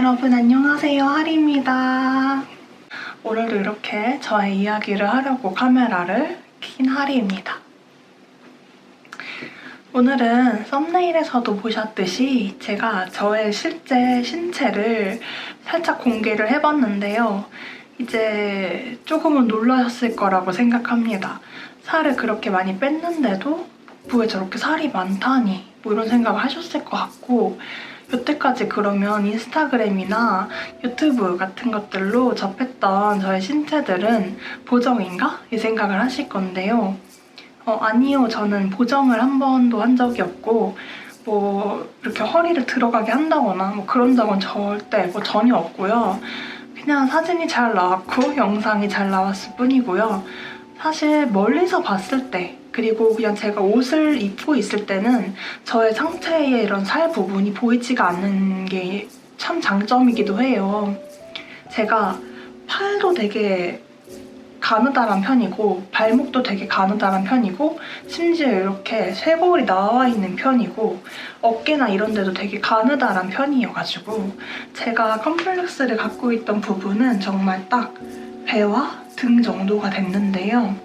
여러분 안녕하세요, 하리입니다. 오늘도 이렇게 저의 이야기를 하려고 카메라를 킨 하리입니다. 오늘은 썸네일에서도 보셨듯이 제가 저의 실제 신체를 살짝 공개를 해봤는데요. 이제 조금은 놀라셨을 거라고 생각합니다. 살을 그렇게 많이 뺐는데도 복부에 저렇게 살이 많다니 뭐 이런 생각을 하셨을 것 같고, 여태까지 그러면 인스타그램이나 유튜브 같은 것들로 접했던 저의 신체들은 보정인가? 이 생각을 하실 건데요. 아니요. 저는 보정을 한 번도 한 적이 없고 뭐 이렇게 허리를 들어가게 한다거나 뭐 그런 적은 절대 전혀 없고요. 그냥 사진이 잘 나왔고 영상이 잘 나왔을 뿐이고요. 사실 멀리서 봤을 때, 그리고 그냥 제가 옷을 입고 있을 때는 저의 상체에 이런 살 부분이 보이지가 않는 게 참 장점이기도 해요. 제가 팔도 되게 가느다란 편이고 발목도 되게 가느다란 편이고 심지어 이렇게 쇄골이 나와 있는 편이고 어깨나 이런 데도 되게 가느다란 편이어가지고 제가 컴플렉스를 갖고 있던 부분은 정말 딱 배와 등 정도가 됐는데요.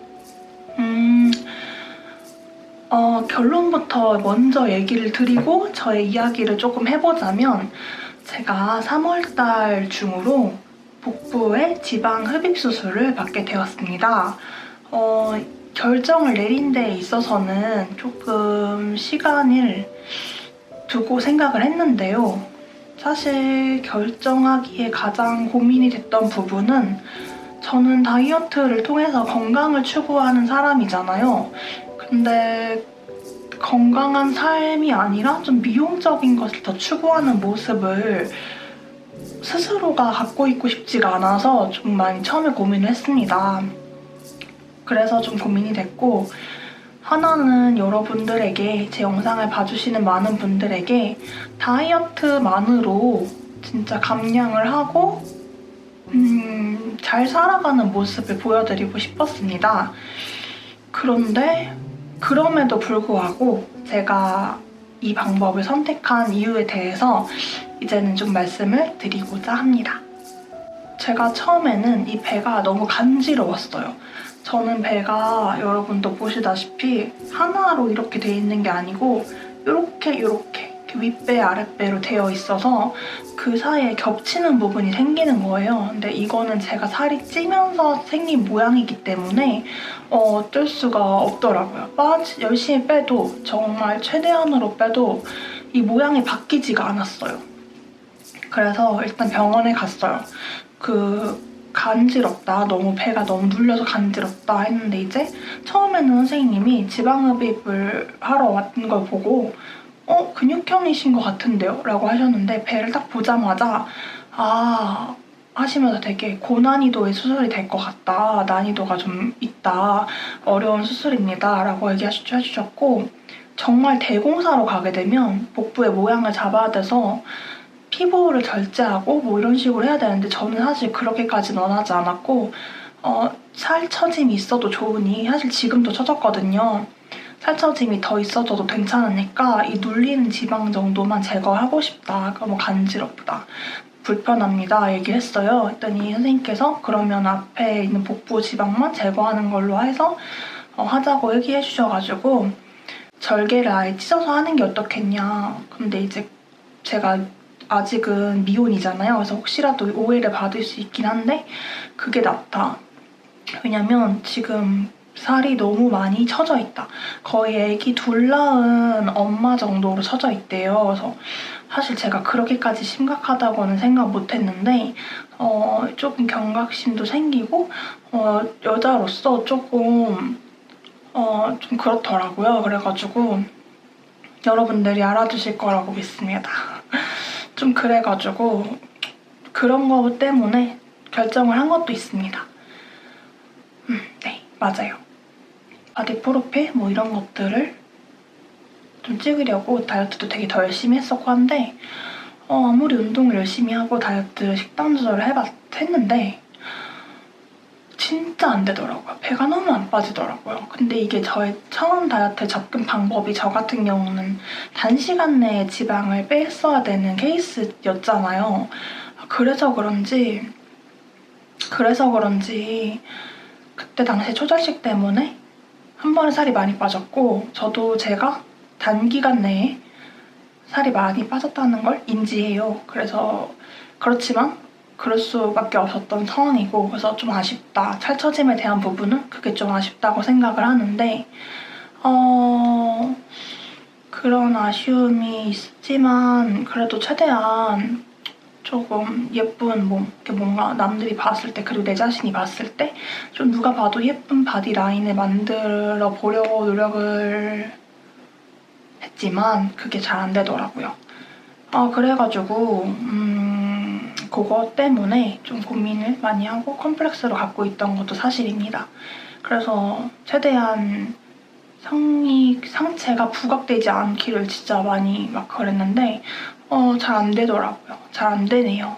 결론부터 먼저 얘기를 드리고 저의 이야기를 조금 해보자면, 제가 3월달 중으로 복부에 지방 흡입 수술을 받게 되었습니다. 결정을 내린 데 있어서는 조금 시간을 두고 생각을 했는데요. 사실 결정하기에 가장 고민이 됐던 부분은, 저는 다이어트를 통해서 건강을 추구하는 사람이잖아요. 근데 건강한 삶이 아니라 좀 미용적인 것을 더 추구하는 모습을 스스로가 갖고 있고 싶지가 않아서 좀 많이 처음에 고민을 했습니다. 그래서 좀 고민이 됐고, 하나는 여러분들에게, 제 영상을 봐주시는 많은 분들에게 다이어트만으로 진짜 감량을 하고 잘 살아가는 모습을 보여드리고 싶었습니다. 그런데 그럼에도 불구하고 제가 이 방법을 선택한 이유에 대해서 이제는 좀 말씀을 드리고자 합니다. 제가 처음에는 이 배가 너무 간지러웠어요. 저는 배가 여러분도 보시다시피 하나로 이렇게 돼 있는 게 아니고 이렇게 윗배 아랫배로 되어 있어서 그 사이에 겹치는 부분이 생기는 거예요. 근데 이거는 제가 살이 찌면서 생긴 모양이기 때문에 어쩔 수가 없더라고요. 열심히 빼도, 정말 최대한으로 빼도 이 모양이 바뀌지가 않았어요. 그래서 일단 병원에 갔어요. 간지럽다, 너무 배가 너무 눌려서 간지럽다 했는데, 이제 처음에는 선생님이 지방흡입을 하러 왔던 걸 보고 근육형이신 것 같은데요? 라고 하셨는데, 배를 딱 보자마자 하시면서 되게 고난이도의 수술이 될 것 같다, 난이도가 좀 있다, 어려운 수술입니다 라고 얘기해주셨고, 정말 대공사로 가게 되면 복부의 모양을 잡아야 돼서 피부를 결제하고 뭐 이런 식으로 해야 되는데, 저는 사실 그렇게까지는 원하지 않았고 살 처짐이 있어도 좋으니, 사실 지금도 처졌거든요. 살처짐이 더 있어져도 괜찮으니까 이 눌리는 지방 정도만 제거하고 싶다. 너무 간지럽다, 불편합니다 얘기했어요. 했더니 선생님께서 그러면 앞에 있는 복부 지방만 제거하는 걸로 해서 하자고 얘기해 주셔가지고 절개를 아예 찢어서 하는 게 어떻겠냐. 근데 이제 제가 아직은 미혼이잖아요. 그래서 혹시라도 오해를 받을 수 있긴 한데 그게 낫다. 왜냐면 지금 살이 너무 많이 처져 있다. 거의 애기 둘 낳은 엄마 정도로 처져 있대요. 그래서 사실 제가 그렇게까지 심각하다고는 생각 못 했는데 조금 경각심도 생기고 여자로서 조금 좀 그렇더라고요. 그래가지고 여러분들이 알아주실 거라고 믿습니다. 좀 그래가지고 그런 거 때문에 결정을 한 것도 있습니다. 네, 맞아요. 바디 프로필 뭐 이런 것들을 좀 찍으려고 다이어트도 되게 더 열심히 했었고 한데 아무리 운동을 열심히 하고 다이어트 식단 조절을 했는데 진짜 안 되더라고요. 배가 너무 안 빠지더라고요. 근데 이게 저의 처음 다이어트 접근 방법이, 저 같은 경우는 단시간 내에 지방을 뺐어야 되는 케이스였잖아요. 그래서 그런지 그때 당시 초절식 때문에 한 번에 살이 많이 빠졌고 저도 제가 단기간 내에 살이 많이 빠졌다는 걸 인지해요. 그래서 그렇지만 그럴 수밖에 없었던 상황이고 그래서 좀 아쉽다. 살처짐에 대한 부분은 그게 좀 아쉽다고 생각을 하는데 그런 아쉬움이 있지만 그래도 최대한 조금 예쁜 몸, 이렇게 뭔가 남들이 봤을 때 그리고 내 자신이 봤을 때 좀 누가 봐도 예쁜 바디 라인을 만들어 보려고 노력을 했지만 그게 잘 안 되더라고요. 그래가지고 그거 때문에 좀 고민을 많이 하고 컴플렉스를 갖고 있던 것도 사실입니다. 그래서 최대한 상체가 부각되지 않기를 진짜 많이 막 그랬는데 잘 안 되더라고요. 잘 안 되네요.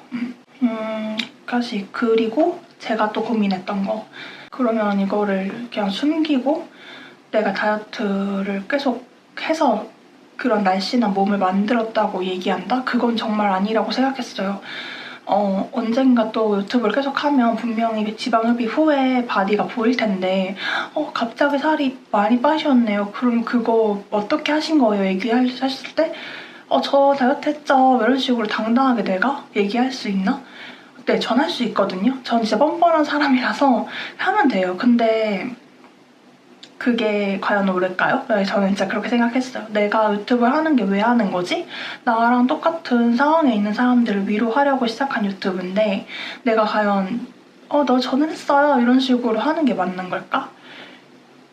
그리고 제가 또 고민했던 거 그러면 이거를 그냥 숨기고 내가 다이어트를 계속 해서 그런 날씬한 몸을 만들었다고 얘기한다? 그건 정말 아니라고 생각했어요. 언젠가 또 유튜브를 계속하면 분명히 지방 흡입 후에 바디가 보일 텐데 갑자기 살이 많이 빠지셨네요. 그럼 그거 어떻게 하신 거예요? 얘기하셨을 때 저 다이어트 했죠. 이런 식으로 당당하게 내가 얘기할 수 있나? 네, 전 할 수 있거든요. 전 진짜 뻔뻔한 사람이라서 하면 돼요. 근데 그게 과연 옳을까요? 네, 저는 진짜 그렇게 생각했어요. 내가 유튜브를 하는 게 왜 하는 거지? 나랑 똑같은 상황에 있는 사람들을 위로하려고 시작한 유튜브인데 내가 과연 저는 했어요. 이런 식으로 하는 게 맞는 걸까?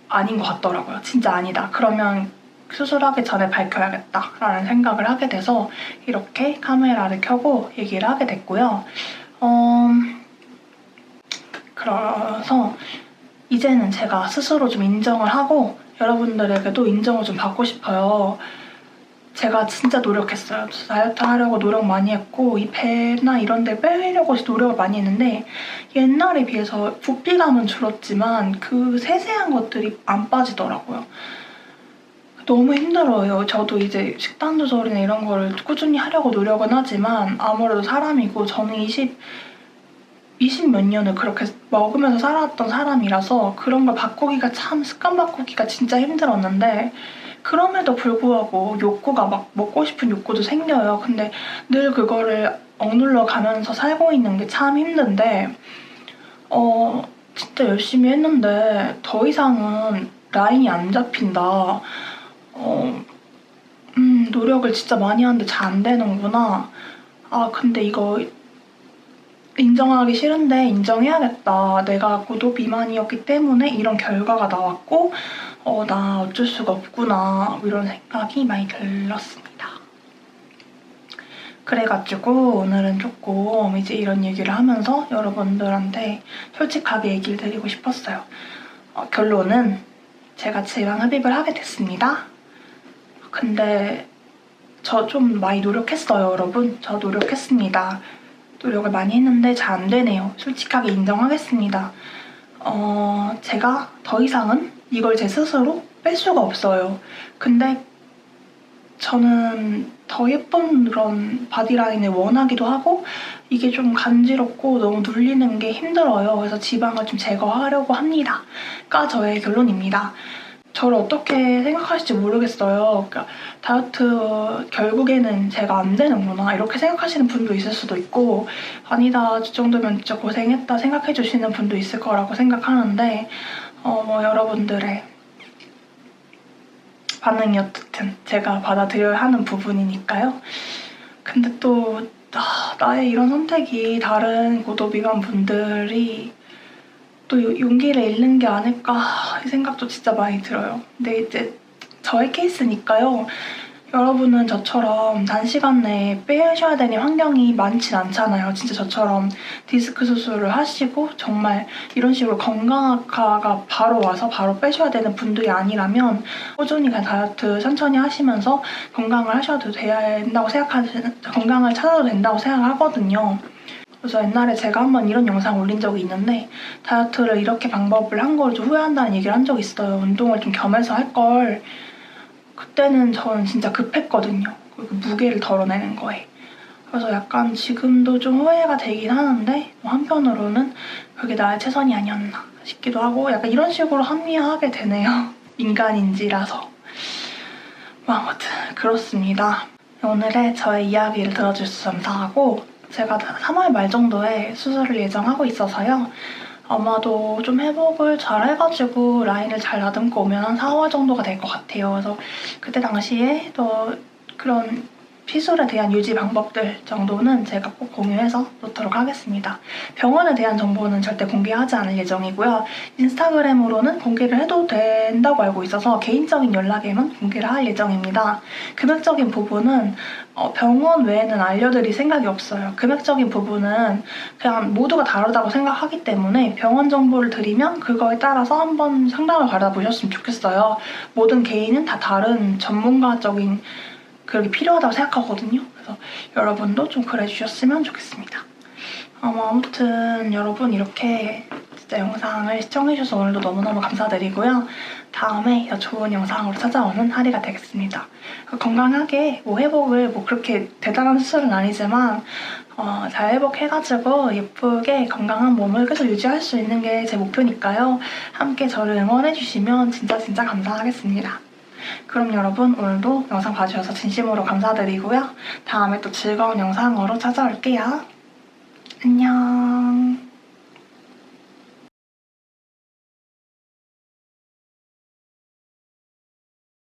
아닌 것 같더라고요. 진짜 아니다. 그러면 수술하기 전에 밝혀야겠다라는 생각을 하게 돼서 이렇게 카메라를 켜고 얘기를 하게 됐고요. 그래서 이제는 제가 스스로 좀 인정을 하고 여러분들에게도 인정을 좀 받고 싶어요. 제가 진짜 노력했어요. 다이어트 하려고 노력 많이 했고 이 배나 이런 데 빼려고 노력을 많이 했는데 옛날에 비해서 부피감은 줄었지만 그 세세한 것들이 안 빠지더라고요. 너무 힘들어요. 저도 이제 식단 조절이나 이런 거를 꾸준히 하려고 노력은 하지만 아무래도 사람이고 저는 20 몇 년을 그렇게 먹으면서 살아왔던 사람이라서 그런 걸 바꾸기가 참 습관 바꾸기가 진짜 힘들었는데 그럼에도 불구하고 욕구가 막 먹고 싶은 욕구도 생겨요. 근데 늘 그거를 억눌러 가면서 살고 있는 게 참 힘든데 진짜 열심히 했는데 더 이상은 라인이 안 잡힌다. 노력을 진짜 많이 하는데 잘 안 되는구나. 근데 이거 인정하기 싫은데 인정해야겠다. 내가 고도 비만이었기 때문에 이런 결과가 나왔고 나 어쩔 수가 없구나. 이런 생각이 많이 들었습니다. 그래가지고 오늘은 조금 이제 이런 얘기를 하면서 여러분들한테 솔직하게 얘기를 드리고 싶었어요. 결론은 제가 지방 흡입을 하게 됐습니다. 근데 저 좀 많이 노력했어요, 여러분. 저 노력했습니다. 노력을 많이 했는데 잘 안 되네요. 솔직하게 인정하겠습니다. 제가 더 이상은 이걸 제 스스로 뺄 수가 없어요. 근데 저는 더 예쁜 그런 바디라인을 원하기도 하고 이게 좀 간지럽고 너무 눌리는 게 힘들어요. 그래서 지방을 좀 제거하려고 합니다. 가 저의 결론입니다. 저를 어떻게 생각하실지 모르겠어요. 그러니까 다이어트 결국에는 제가 안 되는구나 이렇게 생각하시는 분도 있을 수도 있고 아니다 저 정도면 진짜 고생했다 생각해 주시는 분도 있을 거라고 생각하는데 여러분들의 반응이 어떻든 제가 받아들여야 하는 부분이니까요. 근데 또 나의 이런 선택이 다른 고도 비만 분들이 또 용기를 잃는 게 아닐까 이 생각도 진짜 많이 들어요. 근데 이제 저의 케이스니까요. 여러분은 저처럼 단시간 내에 빼셔야 되는 환경이 많진 않잖아요. 진짜 저처럼 디스크 수술을 하시고 정말 이런 식으로 건강학과가 바로 와서 바로 빼셔야 되는 분들이 아니라면 꾸준히 그냥 다이어트 천천히 하시면서 건강을 하셔도 된다고 건강을 찾아도 된다고 생각하거든요. 그래서 옛날에 제가 한번 이런 영상 올린 적이 있는데 다이어트를 이렇게 방법을 한 걸 좀 후회한다는 얘기를 한 적이 있어요. 운동을 좀 겸해서 할 걸. 그때는 저는 진짜 급했거든요. 그 무게를 덜어내는 거에. 그래서 약간 지금도 좀 후회가 되긴 하는데 한편으로는 그게 나의 최선이 아니었나 싶기도 하고 약간 이런 식으로 합리화하게 되네요. 인간인지라서. 뭐 아무튼 그렇습니다. 오늘의 저의 이야기를 들어주셔서 감사하고 제가 3월 말 정도에 수술을 예정하고 있어서요. 아마도 좀 회복을 잘 해가지고 라인을 잘 다듬고 오면 한 4월 정도가 될 것 같아요. 그래서 그때 당시에 또 그런 피술에 대한 유지 방법들 정도는 제가 꼭 공유해서 놓도록 하겠습니다. 병원에 대한 정보는 절대 공개하지 않을 예정이고요. 인스타그램으로는 공개를 해도 된다고 알고 있어서 개인적인 연락에만 공개를 할 예정입니다. 금액적인 부분은 병원 외에는 알려드릴 생각이 없어요. 금액적인 부분은 그냥 모두가 다르다고 생각하기 때문에 병원 정보를 드리면 그거에 따라서 한번 상담을 받아보셨으면 좋겠어요. 모든 개인은 다 다른 전문가적인 그렇게 필요하다고 생각하거든요. 그래서 여러분도 좀 그래주셨으면 좋겠습니다. 아무튼 여러분 이렇게 진짜 영상을 시청해주셔서 오늘도 너무너무 감사드리고요. 다음에 더 좋은 영상으로 찾아오는 하리가 되겠습니다. 건강하게 회복을 그렇게 대단한 수술은 아니지만 잘 회복해가지고 예쁘게 건강한 몸을 계속 유지할 수 있는 게 제 목표니까요. 함께 저를 응원해주시면 진짜 감사하겠습니다. 그럼 여러분 오늘도 영상 봐주셔서 진심으로 감사드리고요. 다음에 또 즐거운 영상으로 찾아올게요. 안녕.